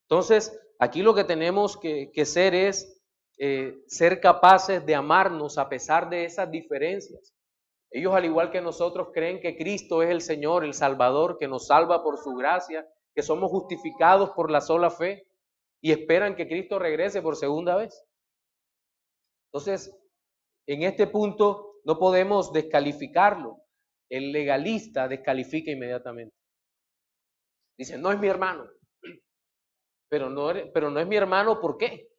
Entonces, aquí lo que tenemos que ser es ser capaces de amarnos a pesar de esas diferencias. Ellos, al igual que nosotros, creen que Cristo es el Señor, el Salvador, que nos salva por su gracia, que somos justificados por la sola fe, y esperan que Cristo regrese por segunda vez. Entonces, en este punto no podemos descalificarlo. El legalista descalifica inmediatamente. Dice, no es mi hermano. Pero no es mi hermano, ¿por qué?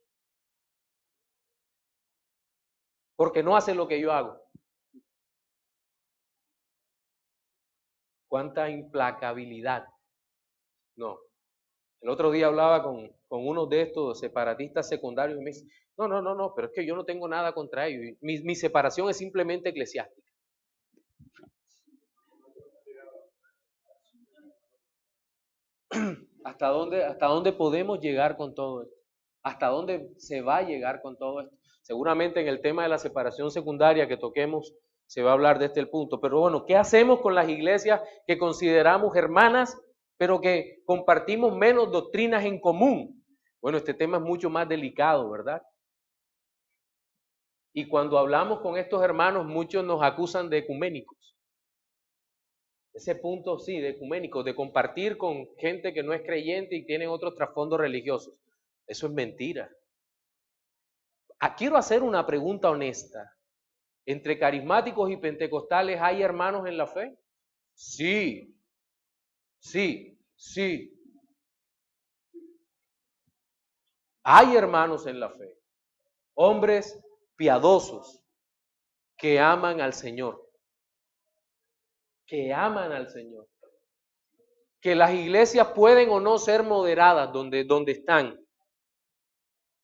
Porque no hace lo que yo hago. Cuánta implacabilidad. No. El otro día hablaba con uno de estos separatistas secundarios y me dice, no, pero es que yo no tengo nada contra ellos. Mi separación es simplemente eclesiástica. ¿Hasta dónde podemos llegar con todo esto? ¿Hasta dónde se va a llegar con todo esto? Seguramente en el tema de la separación secundaria que toquemos se va a hablar de este punto. Pero bueno, ¿qué hacemos con las iglesias que consideramos hermanas, pero que compartimos menos doctrinas en común? Bueno, este tema es mucho más delicado, ¿verdad? Y cuando hablamos con estos hermanos, muchos nos acusan de ecuménicos. Ese punto, sí, de ecuménicos, de compartir con gente que no es creyente y tienen otros trasfondos religiosos. Eso es mentira. Quiero hacer una pregunta honesta. ¿Entre carismáticos y pentecostales hay hermanos en la fe? Sí, sí, sí. Hay hermanos en la fe. Hombres piadosos que aman al Señor. Que aman al Señor. Que las iglesias pueden o no ser moderadas donde están.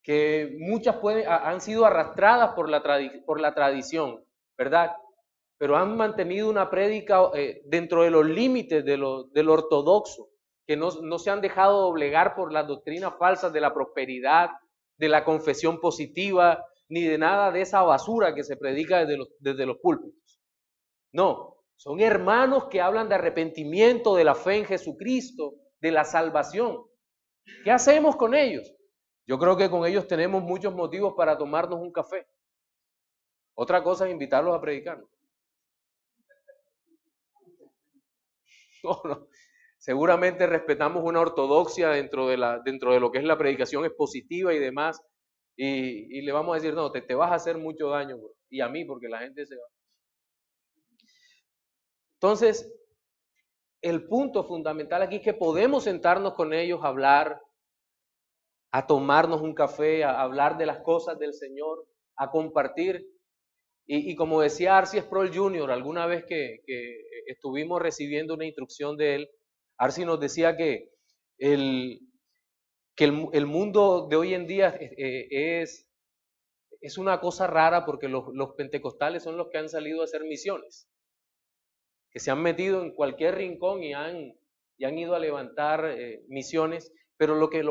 Que muchas han sido arrastradas por la tradición, ¿verdad? Pero han mantenido una prédica dentro de los límites de lo ortodoxo, que no se han dejado doblegar por las doctrinas falsas de la prosperidad, de la confesión positiva, ni de nada de esa basura que se predica desde los púlpitos. No, son hermanos que hablan de arrepentimiento, de la fe en Jesucristo, de la salvación. ¿Qué hacemos con ellos? Yo creo que con ellos tenemos muchos motivos para tomarnos un café. Otra cosa es invitarlos a predicar. No. Seguramente respetamos una ortodoxia dentro de lo que es la predicación expositiva y demás, y le vamos a decir, no, te vas a hacer mucho daño, bro, y a mí, porque la gente se va. Entonces, el punto fundamental aquí es que podemos sentarnos con ellos a hablar, a tomarnos un café, a hablar de las cosas del Señor, a compartir. Y como decía Arcy Sproul Jr., alguna vez que estuvimos recibiendo una instrucción de él, Arcy nos decía que el mundo de hoy en día es una cosa rara porque los pentecostales son los que han salido a hacer misiones, que se han metido en cualquier rincón y han ido a levantar misiones, pero lo que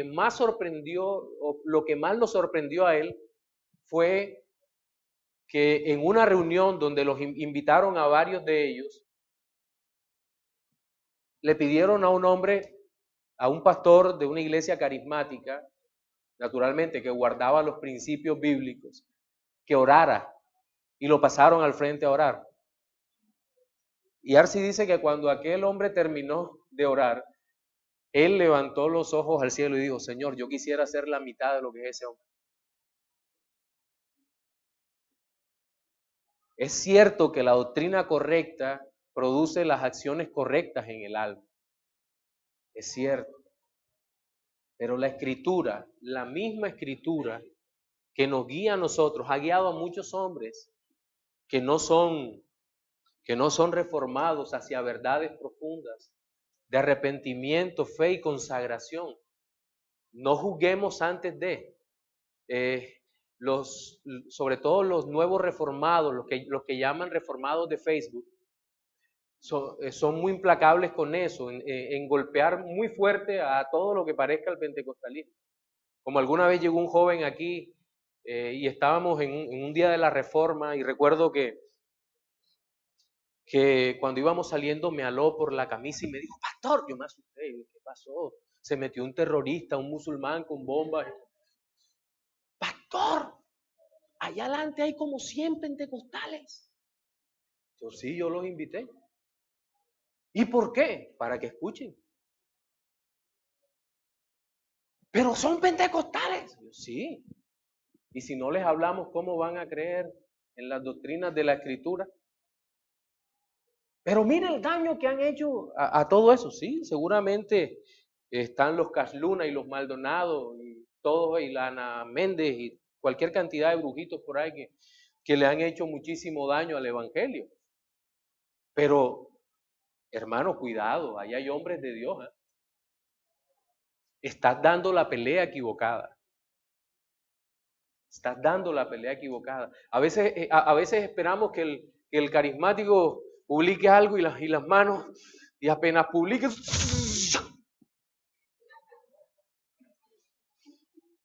más sorprendió, o lo que más lo sorprendió a él fue que en una reunión donde los invitaron a varios de ellos, le pidieron a un hombre, a un pastor de una iglesia carismática, naturalmente, que guardaba los principios bíblicos, que orara, y lo pasaron al frente a orar. Y Arsi dice que cuando aquel hombre terminó de orar, él levantó los ojos al cielo y dijo: Señor, yo quisiera ser la mitad de lo que es ese hombre. Es cierto que la doctrina correcta produce las acciones correctas en el alma. Es cierto. Pero la escritura, la misma escritura que nos guía a nosotros, ha guiado a muchos hombres que no son reformados hacia verdades profundas de arrepentimiento, fe y consagración. No juzguemos antes de sobre todo los nuevos reformados, los que llaman reformados de Facebook, son muy implacables con eso, en golpear muy fuerte a todo lo que parezca el pentecostalismo. Como alguna vez llegó un joven aquí y estábamos en un día de la reforma, y recuerdo que cuando íbamos saliendo me aló por la camisa y me dijo: pastor, yo me asusté, ¿qué pasó? Se metió un terrorista, un musulmán con bombas. Pastor, allá adelante hay como 100 pentecostales. Yo sí, yo los invité. ¿Y por qué? Para que escuchen. Pero son pentecostales. Yo, sí. Y si no les hablamos, ¿cómo van a creer en las doctrinas de la Escritura? Pero mira el daño que han hecho a todo eso. Sí, seguramente están los Casluna y los Maldonado y todos, y la Ana Méndez y cualquier cantidad de brujitos por ahí que le han hecho muchísimo daño al Evangelio. Pero, hermano, cuidado, ahí hay hombres de Dios. Estás dando la pelea equivocada. Estás dando la pelea equivocada. A veces esperamos que el carismático publique algo y las manos, y apenas publique,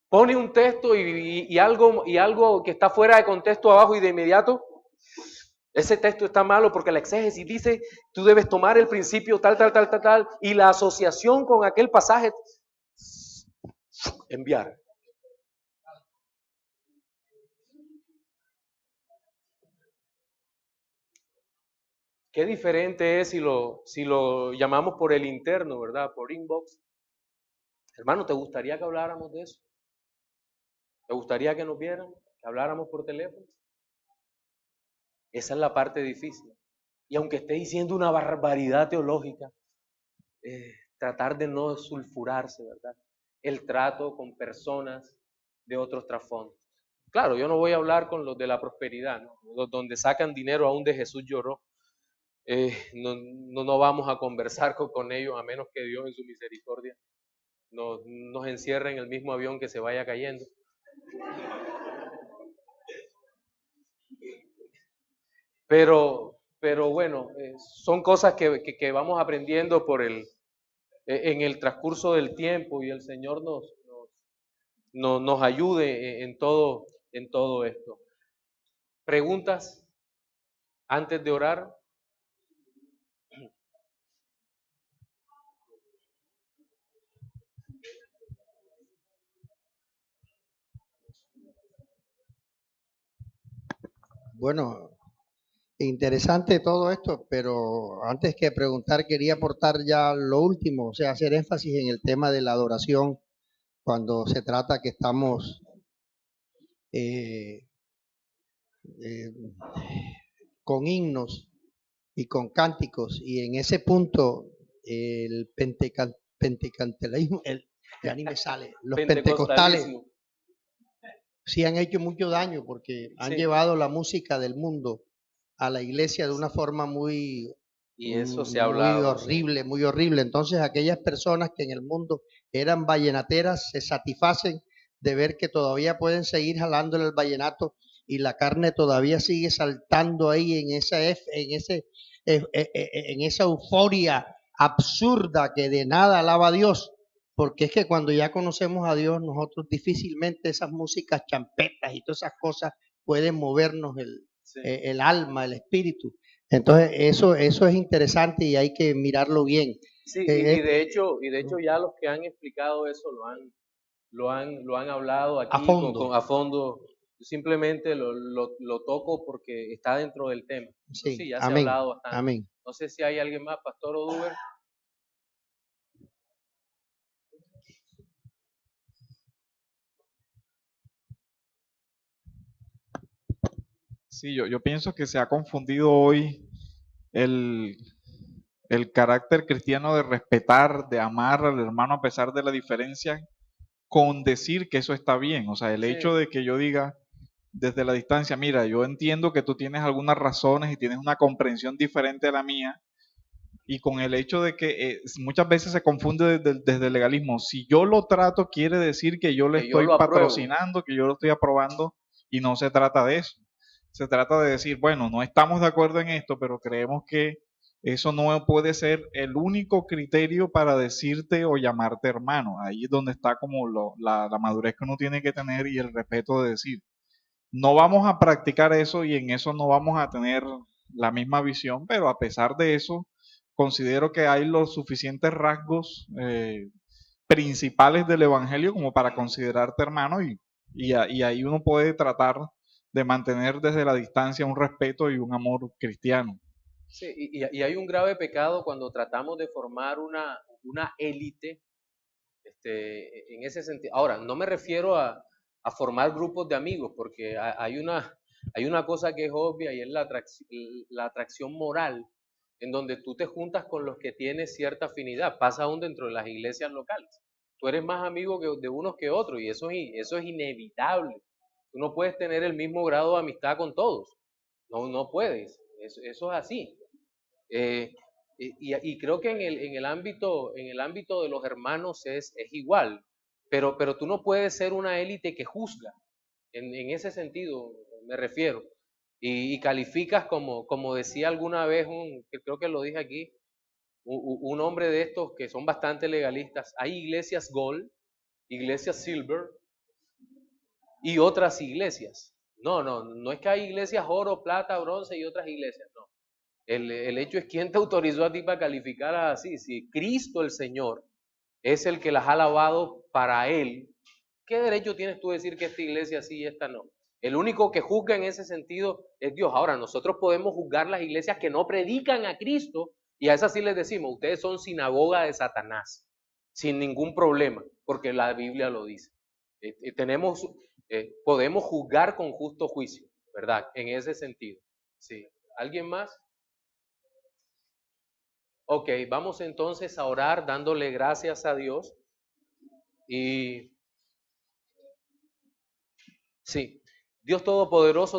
pone un texto y algo que está fuera de contexto abajo, y de inmediato ese texto está malo porque la exégesis dice: tú debes tomar el principio tal, y la asociación con aquel pasaje, enviar. Qué diferente es si lo llamamos por el interno, ¿verdad? Por inbox. Hermano, ¿te gustaría que habláramos de eso? ¿Te gustaría que nos vieran? ¿Que habláramos por teléfono? Esa es la parte difícil. Y aunque esté diciendo una barbaridad teológica, tratar de no sulfurarse, ¿verdad? El trato con personas de otros trasfondos. Claro, yo no voy a hablar con los de la prosperidad, ¿no? Los donde sacan dinero aún de Jesús lloró. No vamos a conversar con ellos, a menos que Dios en su misericordia nos encierre en el mismo avión que se vaya cayendo. Pero bueno, son cosas que vamos aprendiendo en el transcurso del tiempo, y el Señor nos ayude en todo esto. ¿Preguntas antes de orar? Bueno, interesante todo esto, pero antes que preguntar quería aportar ya lo último, o sea, hacer énfasis en el tema de la adoración cuando se trata que estamos con himnos y con cánticos, y en ese punto el pentecostalismo, ya ni me sale, los pentecostales sí han hecho mucho daño porque han llevado la música del mundo a la iglesia de una forma muy, y eso se ha hablado, muy horrible. Entonces aquellas personas que en el mundo eran vallenateras se satisfacen de ver que todavía pueden seguir jalándole el vallenato y la carne todavía sigue saltando ahí en esa euforia absurda que de nada alaba a Dios. Porque es que cuando ya conocemos a Dios, nosotros difícilmente esas músicas champetas y todas esas cosas puede movernos Sí. el alma, el espíritu. Entonces, eso es interesante y hay que mirarlo bien. Sí, y de hecho ya los que han explicado eso lo han hablado aquí a fondo. Simplemente lo toco porque está dentro del tema. Sí, sí, ya amén, se ha hablado bastante. Amén. No sé si hay alguien más, Pastor Oduber. Sí, yo pienso que se ha confundido hoy el carácter cristiano de respetar, de amar al hermano a pesar de la diferencia, con decir que eso está bien. O sea, el hecho de que yo diga desde la distancia, mira, yo entiendo que tú tienes algunas razones y tienes una comprensión diferente a la mía, y con el hecho de que muchas veces se confunde desde el legalismo. Si yo lo trato, quiere decir que yo le estoy patrocinando, que yo lo estoy aprobando, y no se trata de eso. Se trata de decir, bueno, no estamos de acuerdo en esto, pero creemos que eso no puede ser el único criterio para decirte o llamarte hermano. Ahí es donde está como la madurez que uno tiene que tener y el respeto de decir, no vamos a practicar eso y en eso no vamos a tener la misma visión, pero a pesar de eso, considero que hay los suficientes rasgos principales del Evangelio como para considerarte hermano y ahí uno puede tratar de mantener desde la distancia un respeto y un amor cristiano. Sí, y hay un grave pecado cuando tratamos de formar una élite en ese sentido. Ahora, no me refiero a formar grupos de amigos, porque hay una cosa que es obvia y es la atracción moral, en donde tú te juntas con los que tienes cierta afinidad. Pasa aún dentro de las iglesias locales. Tú eres más amigo de unos que otros y eso es inevitable. Tú no puedes tener el mismo grado de amistad con todos. No puedes. Eso es así. Y creo que en el ámbito de los hermanos es igual, pero tú no puedes ser una élite que juzga, en ese sentido me refiero, y calificas como decía alguna vez, que creo que lo dije aquí, un hombre de estos que son bastante legalistas. Hay iglesias gold, iglesias silver y otras iglesias. No es que hay iglesias oro, plata, bronce y otras iglesias, no. El hecho es quién te autorizó a ti para calificar así. Si Cristo el Señor es el que las ha lavado para Él, ¿qué derecho tienes tú de decir que esta iglesia sí y esta no? El único que juzga en ese sentido es Dios. Ahora, nosotros podemos juzgar las iglesias que no predican a Cristo y a esas sí les decimos, ustedes son sinagoga de Satanás, sin ningún problema, porque la Biblia lo dice. Podemos juzgar con justo juicio, ¿verdad? En ese sentido. Sí. ¿Alguien más? Ok, vamos entonces a orar dándole gracias a Dios. Y sí, Dios Todopoderoso.